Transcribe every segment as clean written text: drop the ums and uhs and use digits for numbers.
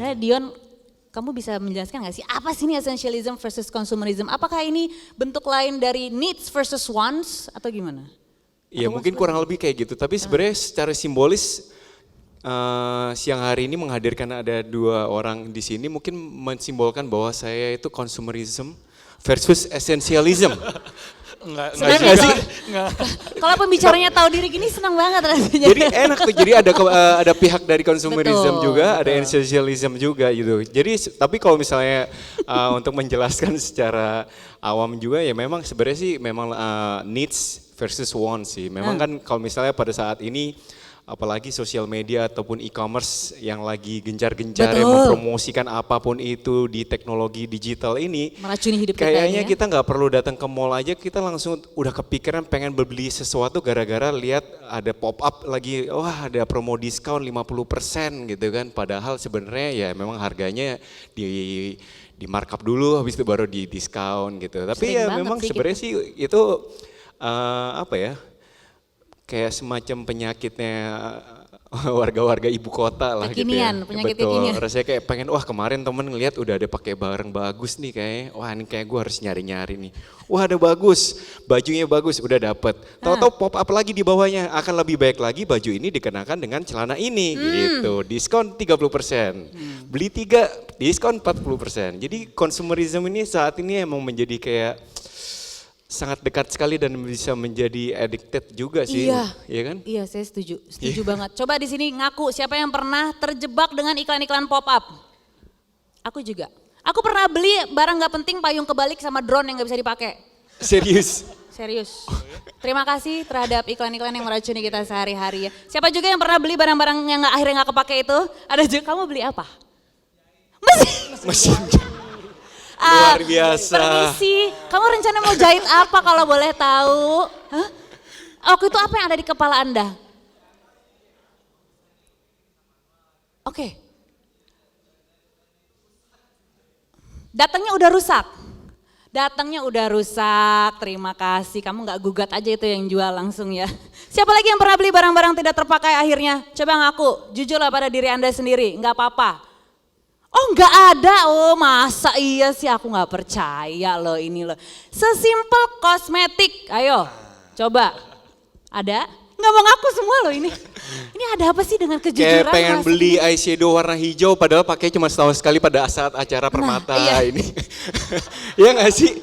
sebenarnya Dion, kamu bisa menjelaskan nggak sih apa sih ini essentialism versus consumerism? Apakah ini bentuk lain dari needs versus wants atau gimana? Ya mungkin kurang lebih kayak gitu, tapi sebenarnya secara simbolis siang hari ini menghadirkan ada dua orang di sini mungkin mensimbolkan bahwa saya itu consumerism versus essentialism. Enggak sih? Kalau pembicaranya tahu diri gini senang banget rasanya. Jadi enak tuh, jadi ada pihak dari consumerism Betul, juga, ada essentialism juga gitu. Jadi tapi kalau misalnya untuk menjelaskan secara awam juga ya memang sebenarnya sih memang needs versus wants sih. Memang kan kalau misalnya pada saat ini apalagi sosial media ataupun e-commerce yang lagi gencar-gencar yang mempromosikan apapun itu di teknologi digital ini, meracuni hidup kita kayaknya ya. kita nggak perlu datang ke mall aja, kita langsung udah kepikiran pengen beli sesuatu gara-gara lihat ada pop up lagi, wah ada promo diskon 50% gitu kan, padahal sebenarnya ya memang harganya di markup dulu habis itu baru di diskon gitu. Tapi Sering ya banget memang sih sebenarnya gitu. sih itu apa ya? Kayak semacam penyakitnya warga-warga ibu kota lah Kekinian, gitu ya. penyakit Betul, kekinian. rasanya kayak pengen, wah kemarin temen ngeliat udah ada pakai barang bagus nih kayaknya, wah ini kayak gue harus nyari-nyari nih. Wah ada bagus, bajunya bagus, udah dapet. Tahu-tahu pop up lagi di bawahnya, akan lebih baik lagi baju ini dikenakan dengan celana ini gitu. Diskon 30%, beli 3 diskon 40%. Jadi consumerism ini saat ini emang menjadi kayak sangat dekat sekali dan bisa menjadi addicted juga sih, iya kan? Iya, saya setuju banget. Coba di sini ngaku siapa yang pernah terjebak dengan iklan-iklan pop up? Aku juga. Aku pernah beli barang nggak penting, payung kebalik sama drone yang nggak bisa dipakai. Serius? Serius. Terima kasih terhadap iklan-iklan yang meracuni kita sehari-hari ya. Siapa juga yang pernah beli barang-barang yang akhirnya nggak kepake itu? Ada juga. Kamu beli apa? Mesin. Luar biasa. Permisi, kamu rencana mau jahit apa kalau boleh tahu? Hah? Waktu itu apa yang ada di kepala Anda? Oke. Datangnya udah rusak. Datangnya udah rusak, terima kasih. Kamu gak gugat aja itu yang jual langsung ya. Siapa lagi yang pernah beli barang-barang tidak terpakai akhirnya? Coba ngaku, jujurlah pada diri Anda sendiri, gak apa-apa. Oh nggak ada, oh masa iya sih, aku nggak percaya loh ini loh. Sesimpel kosmetik, ayo coba. Ada? Nggak mau ngaku semua loh ini. Ini ada apa sih dengan kejujuran? Kayak pengen Mas? beli eyeshadow warna hijau padahal pakai cuma setahun sekali pada saat acara Permata ini. Iya nggak sih?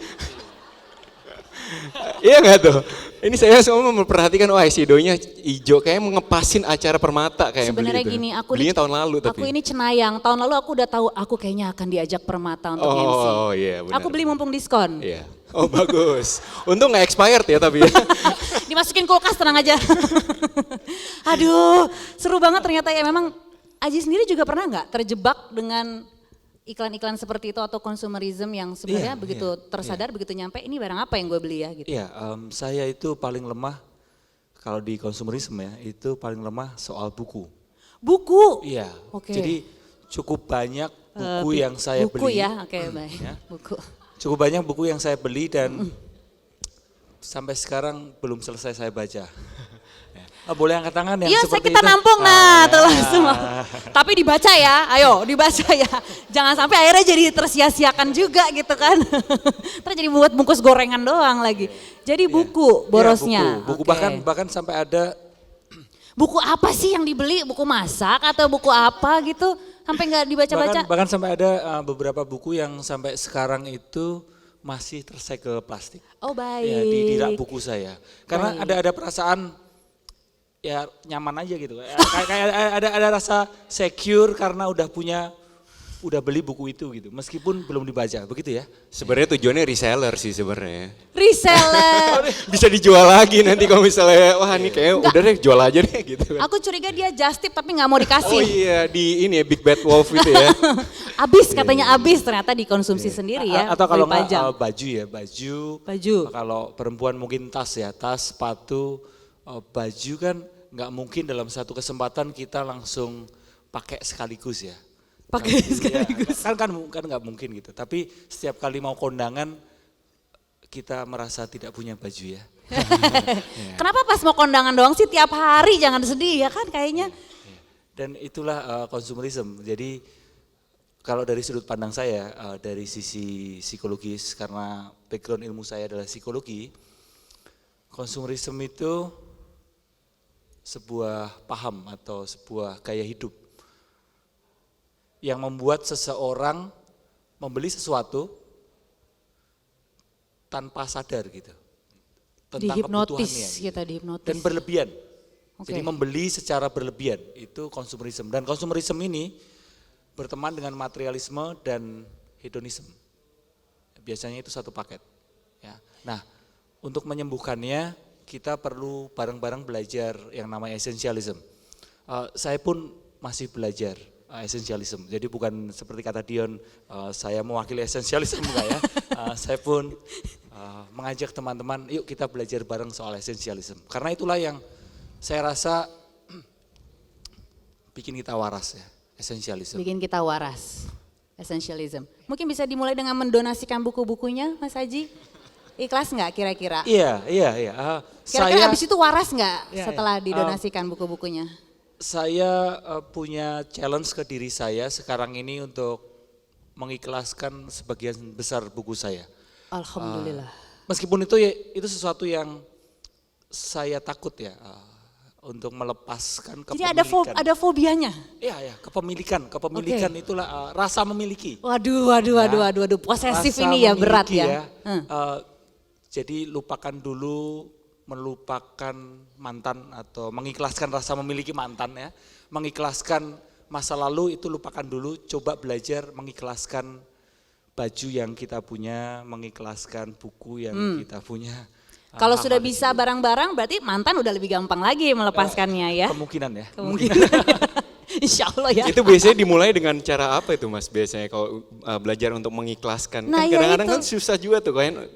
Iya nggak tuh? Ini saya semua memperhatikan, wah eyeshadownya hijau, kayak ngepasin acara Permata kayak Sebenarnya beli itu. gini, Belinya tahun lalu tapi. Aku ini cenayang, tahun lalu aku udah tahu aku kayaknya akan diajak Permata untuk MC. Oh iya benar. Aku beli mumpung diskon. Iya. Oh bagus. Untung nggak expired ya tapi ya. Dimasukin kulkas tenang aja. Aduh, seru banget ternyata ya. Memang Aji sendiri juga pernah nggak terjebak dengan iklan-iklan seperti itu atau consumerism yang sebenarnya begitu tersadar, begitu nyampe ini barang apa yang gue beli ya gitu. Iya, saya itu paling lemah kalau di konsumerisme ya, itu paling lemah soal buku. Buku? Iya, Oke. jadi cukup banyak buku yang saya buku beli. ya, oke baik. Ya. Buku. Cukup banyak buku yang saya beli dan sampai sekarang belum selesai saya baca. Boleh angkat tangan yang Iya, seperti kita itu? nampung nah tuh langsung. Tapi dibaca ya, ayo dibaca ya. Jangan sampai akhirnya jadi tersia-siakan juga gitu kan. Terus jadi buat bungkus gorengan doang lagi. Jadi buku borosnya. Iya, buku Oke. bahkan sampai ada. Buku apa sih yang dibeli? Buku masak atau buku apa gitu? Sampai nggak dibaca-baca? Bahkan sampai ada beberapa buku yang sampai sekarang itu masih tersegel plastik. Oh baik. Ya, di rak buku saya. Karena Baik. ada perasaan ya nyaman aja gitu. Kayak ada rasa secure karena udah beli buku itu gitu. Meskipun belum dibaca, begitu ya. Sebenarnya tujuannya reseller sih sebenarnya. Reseller. Bisa dijual lagi nanti kalau misalnya, wah ini kayak udah deh jual aja deh gitu. Aku curiga dia just tip tapi nggak mau dikasih. Oh iya di ini ya Big Bad Wolf itu ya. Abis katanya abis, ternyata dikonsumsi sendiri ya. Atau kalau beli nggak pajang. baju ya, baju. Baju. Kalau perempuan mungkin tas ya, tas, sepatu, baju kan nggak mungkin dalam satu kesempatan kita langsung pakai sekaligus ya. Pakai Iya, sekaligus. kan nggak mungkin gitu. Tapi setiap kali mau kondangan kita merasa tidak punya baju ya. Kenapa pas mau kondangan doang sih tiap hari, jangan sedih ya kan kayaknya. Dan itulah konsumerisme. Jadi Kalau dari sudut pandang saya, dari sisi psikologis, karena background ilmu saya adalah psikologi, konsumerisme itu sebuah paham atau sebuah gaya hidup yang membuat seseorang membeli sesuatu tanpa sadar gitu. Tentang Dihipnotis kebutuhannya. kita, dihipnotis. Dan berlebihan. Oke. Jadi membeli secara berlebihan, itu konsumerisme. Dan konsumerisme ini berteman dengan materialisme dan hedonisme. Biasanya itu satu paket. Ya. Nah, untuk menyembuhkannya kita perlu bareng-bareng belajar yang namanya essentialism. Saya pun masih belajar essentialism. Jadi bukan seperti kata Dion, saya mewakili essentialism enggak ya. Saya pun mengajak teman-teman, yuk kita belajar bareng soal essentialism. Karena itulah yang saya rasa bikin kita waras ya. Essentialism. Bikin kita waras, essentialism. Mungkin bisa dimulai dengan mendonasikan buku-bukunya, Mas Haji? Ikhlas nggak kira-kira? Iya. Kira-kira habis itu waras nggak Iya, setelah iya. didonasikan buku-bukunya? Saya punya challenge ke diri saya sekarang ini untuk mengikhlaskan sebagian besar buku saya. Alhamdulillah. Meskipun itu sesuatu yang saya takut ya untuk melepaskan Jadi kepemilikan. ada fobianya? Iya, kepemilikan itulah rasa memiliki. Waduh, posesif Rasa ini ya berat memiliki ya. Jadi lupakan dulu, melupakan mantan atau mengikhlaskan rasa memiliki mantan ya. Mengikhlaskan masa lalu itu lupakan dulu, coba belajar mengikhlaskan baju yang kita punya, mengikhlaskan buku yang kita punya. Kalau sudah Hal-hal bisa barang-barang berarti mantan udah lebih gampang lagi melepaskannya ya. Kemungkinan ya. Kemungkinan. Insya Allah ya. Itu biasanya dimulai dengan cara apa itu Mas biasanya kalau belajar untuk mengikhlaskan? Nah, Kan ya kadang-kadang itu. kan susah juga tuh kan,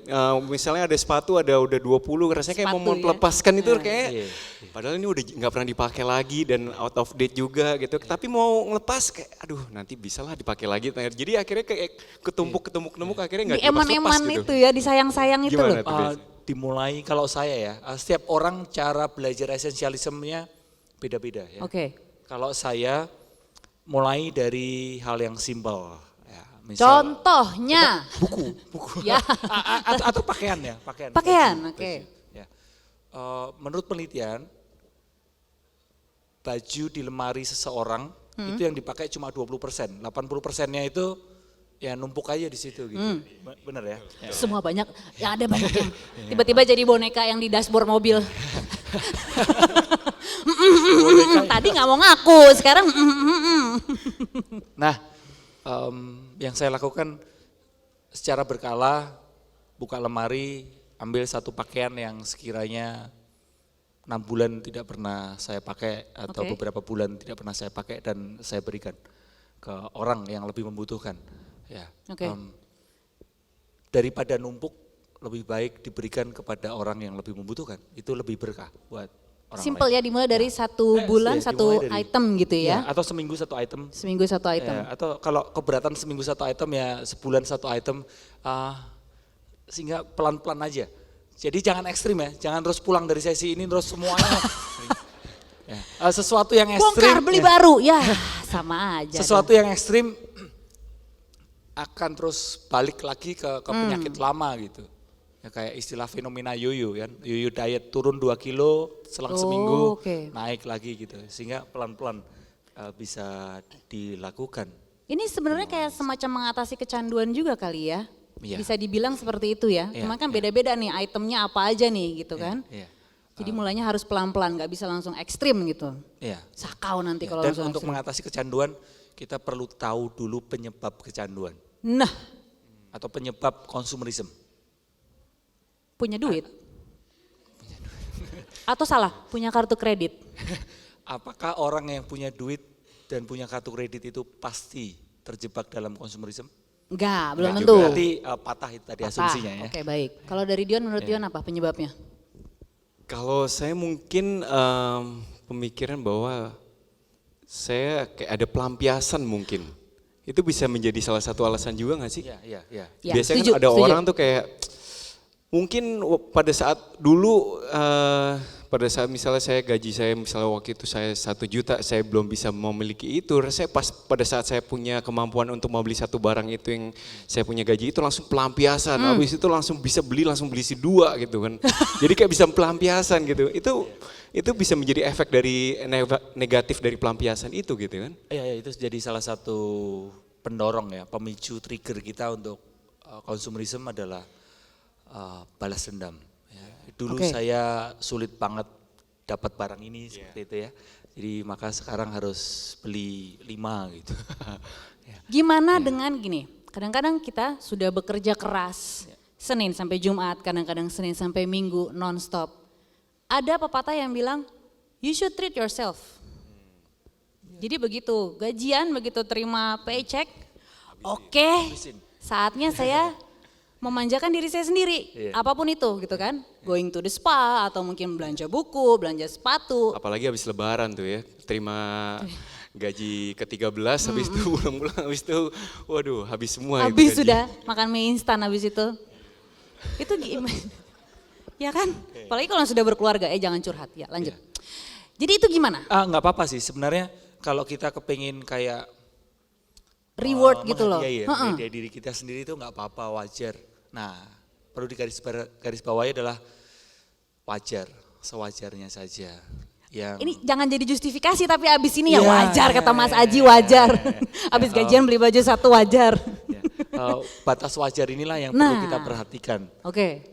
misalnya ada sepatu ada udah 20 rasanya kayak Sepatu mau ya. melepaskan itu kayak, Iya. padahal ini udah nggak pernah dipakai lagi dan out of date juga gitu. Tapi mau ngelepas kayak, aduh nanti bisalah dipakai lagi. Jadi akhirnya kayak ketumpuk-ketumpuk akhirnya nggak Di eman-eman dilepas-lepas gitu. itu ya, disayang-sayang itu Gimana loh. tuh biasanya? Dimulai kalau saya ya, setiap orang cara belajar esensialismenya beda-beda ya. Oke. Kalau saya mulai dari hal yang simpel ya, Contohnya. buku. Ya. Atau pakaian ya, pakaian. Pakaian, baju, oke. ya. Menurut penelitian, baju di lemari seseorang itu yang dipakai cuma 20%, 80%-nya itu ya numpuk aja di situ gitu. Bener ya? Semua banyak, ya ada banyak yang tiba-tiba jadi boneka yang di dashboard mobil. Tadi nggak mau ngaku, sekarang Nah, yang saya lakukan secara berkala, buka lemari, ambil satu pakaian yang sekiranya 6 bulan tidak pernah saya pakai atau Oke. beberapa bulan tidak pernah saya pakai dan saya berikan ke orang yang lebih membutuhkan. Ya, Oke. daripada numpuk lebih baik diberikan kepada orang yang lebih membutuhkan. Itu lebih berkah buat orang simple lain. ya, dimulai dari satu bulan Iya, satu dimulai dari- item gitu ya. Atau seminggu satu item. Seminggu satu item. Ya, atau kalau keberatan seminggu satu item ya sebulan satu item, sehingga pelan-pelan aja. Jadi jangan ekstrim ya, jangan terus pulang dari sesi ini terus semuanya. Ya, sesuatu yang ekstrim, Bongkar beli baru, ya sama aja. sesuatu yang ekstrim akan terus balik lagi ke penyakit lama gitu. Ya, kayak istilah fenomena yoyo kan, yoyo diet turun 2 kilo selang Oh, seminggu oke. naik lagi gitu, sehingga pelan-pelan bisa dilakukan. Ini sebenarnya kayak semacam mengatasi kecanduan juga kali ya. Iya. Bisa dibilang seperti itu ya. Iya, Cuma kan iya. beda-beda nih itemnya apa aja nih gitu kan. Iya. Jadi mulainya harus pelan-pelan, nggak bisa langsung ekstrim gitu. Iya. Sakau nanti kalau Dan langsung untuk ekstrim. mengatasi kecanduan, kita perlu tahu dulu penyebab kecanduan Nah, atau penyebab konsumerisme. punya duit. Atau salah, punya kartu kredit. Apakah orang yang punya duit dan punya kartu kredit itu pasti terjebak dalam konsumerisme? Enggak, belum Enggak tentu. juga. Berarti patah itu tadi Apa? asumsinya ya. Oke, baik. Kalau dari Dion, menurut Dion apa penyebabnya? Kalau saya mungkin pemikiran bahwa saya kayak ada pelampiasan mungkin. Itu bisa menjadi salah satu alasan juga nggak sih? Iya. Ya, Biasanya setuju, kan ada setuju. orang tuh kayak Mungkin pada saat dulu, pada saat misalnya saya gaji saya misalnya waktu itu saya 1 juta, saya belum bisa memiliki itu. Saya pada saat saya punya kemampuan untuk membeli satu barang itu yang saya punya gaji itu langsung pelampiasan. Habis itu langsung bisa beli, langsung beli si 2 gitu kan. Jadi kayak bisa pelampiasan gitu. Itu bisa menjadi efek dari negatif dari pelampiasan itu gitu kan. Ya, itu jadi salah satu pendorong ya, pemicu trigger kita untuk konsumerisme adalah balas dendam. Ya. Dulu Oke. saya sulit banget dapat barang ini seperti itu ya. Jadi maka sekarang harus beli 5 gitu. Ya. Gimana dengan gini, kadang-kadang kita sudah bekerja keras, Senin sampai Jumat, kadang-kadang Senin sampai Minggu non-stop. Ada pepatah yang bilang, you should treat yourself. Jadi begitu, gajian begitu terima paycheck, oke, saatnya saya memanjakan diri saya sendiri, apapun itu gitu kan. Going to the spa atau mungkin belanja buku, belanja sepatu. Apalagi habis lebaran tuh ya, terima gaji ke-13 habis itu pulang-pulang habis itu waduh habis semua itu Habis gaji. sudah makan mie instan habis itu. Itu gimana? Ya kan? Apalagi kalau sudah berkeluarga, jangan curhat ya lanjut. Jadi itu gimana? Nggak apa-apa sih sebenarnya kalau kita kepingin kayak Reward gitu loh. menghadiahi ya, Heeh. menghadiahi diri kita sendiri itu nggak apa-apa, wajar. Nah, perlu garis bawahi adalah wajar, sewajarnya saja. Yang Ini jangan jadi justifikasi tapi abis ini ya Ya, wajar kata ya, Mas ya, Aji ya, wajar. ya, Abis gajian beli baju 1 wajar. ya, batas wajar inilah yang perlu Nah. kita perhatikan. Oke.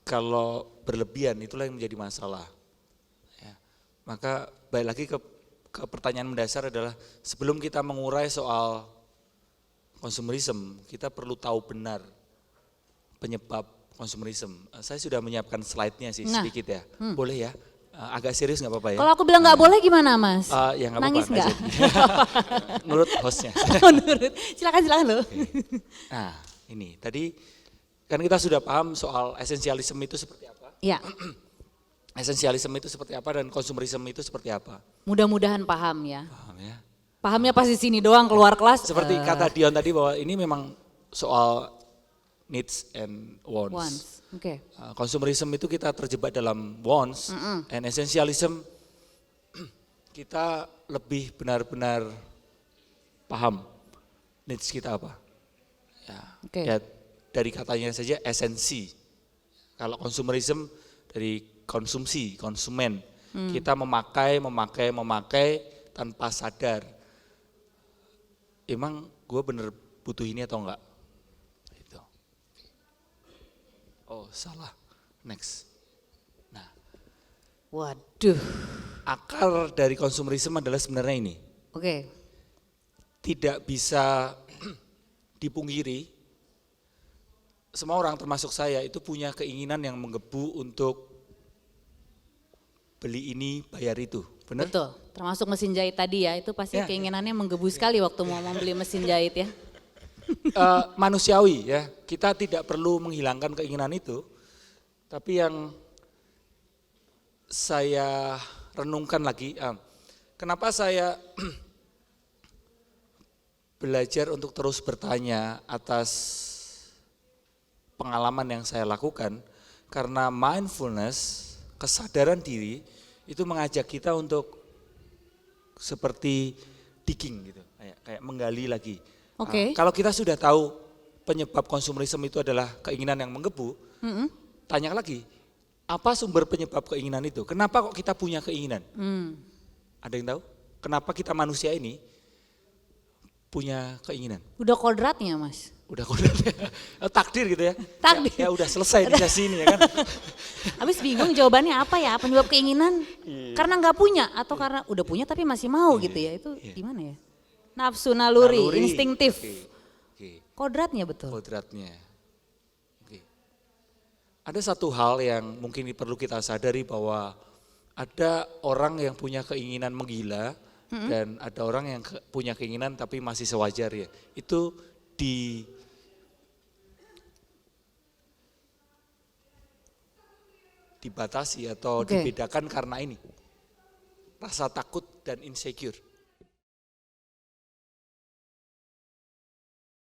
Kalau berlebihan itulah yang menjadi masalah. Ya. Maka balik lagi ke pertanyaan mendasar adalah sebelum kita mengurai soal konsumerisme, kita perlu tahu benar penyebab konsumerisme. Saya sudah menyiapkan slide-nya sih Nah. sedikit ya. Boleh ya? Agak serius nggak apa-apa ya? Kalau aku bilang nggak boleh gimana Mas? Ya nggak apa-apa. Nangis nggak? jadi. Menurut hostnya. Menurut, silakan loh. Nah ini tadi kan kita sudah paham soal esensialisme itu seperti apa. Ya, Esensialisme itu seperti apa dan konsumerisme itu seperti apa. mudah-mudahan paham ya. Paham ya? Pahamnya pas di sini doang keluar kelas. Seperti kata Dion tadi bahwa ini memang soal needs and wants. Once. Oke. Konsumerisme itu kita terjebak dalam wants, and essentialism kita lebih benar-benar paham needs kita apa. Ya, Oke. ya dari katanya saja esensi. Kalau konsumerisme dari konsumsi, konsumen. Kita memakai tanpa sadar. Emang gue bener butuh ini atau enggak? Gitu. Oh salah, next. Nah, Waduh. akar dari konsumerisme adalah sebenarnya ini. Oke. Tidak bisa dipungkiri, semua orang termasuk saya itu punya keinginan yang menggebu untuk beli ini, bayar itu. Benar? Betul. Termasuk mesin jahit tadi ya, itu pasti Ya. keinginannya menggebu sekali waktu mau membeli mesin jahit ya. Manusiawi ya, kita tidak perlu menghilangkan keinginan itu, tapi yang saya renungkan lagi, kenapa saya belajar untuk terus bertanya atas pengalaman yang saya lakukan, karena mindfulness, kesadaran diri itu mengajak kita untuk seperti digging gitu, kayak menggali lagi. Oke. Kalau kita sudah tahu penyebab konsumerisme itu adalah keinginan yang menggebu, tanya lagi, apa sumber penyebab keinginan itu? Kenapa kok kita punya keinginan? Ada yang tahu? Kenapa kita manusia ini punya keinginan? Udah kodratnya Mas. Udah kodratnya, takdir gitu ya? Takdir. Ya udah selesai di sesi ini ya kan? Habis bingung jawabannya apa ya, penyebab keinginan? Karena nggak punya atau karena udah punya tapi masih mau gitu ya, itu gimana ya? Nafsu naluri, instingtif. Oke. Kodratnya betul. Kodratnya. Oke. Ada satu hal yang mungkin perlu kita sadari bahwa ada orang yang punya keinginan menggila dan ada orang yang punya keinginan tapi masih sewajarnya. Itu dibatasi atau Oke. dibedakan karena ini. Rasa takut dan insecure.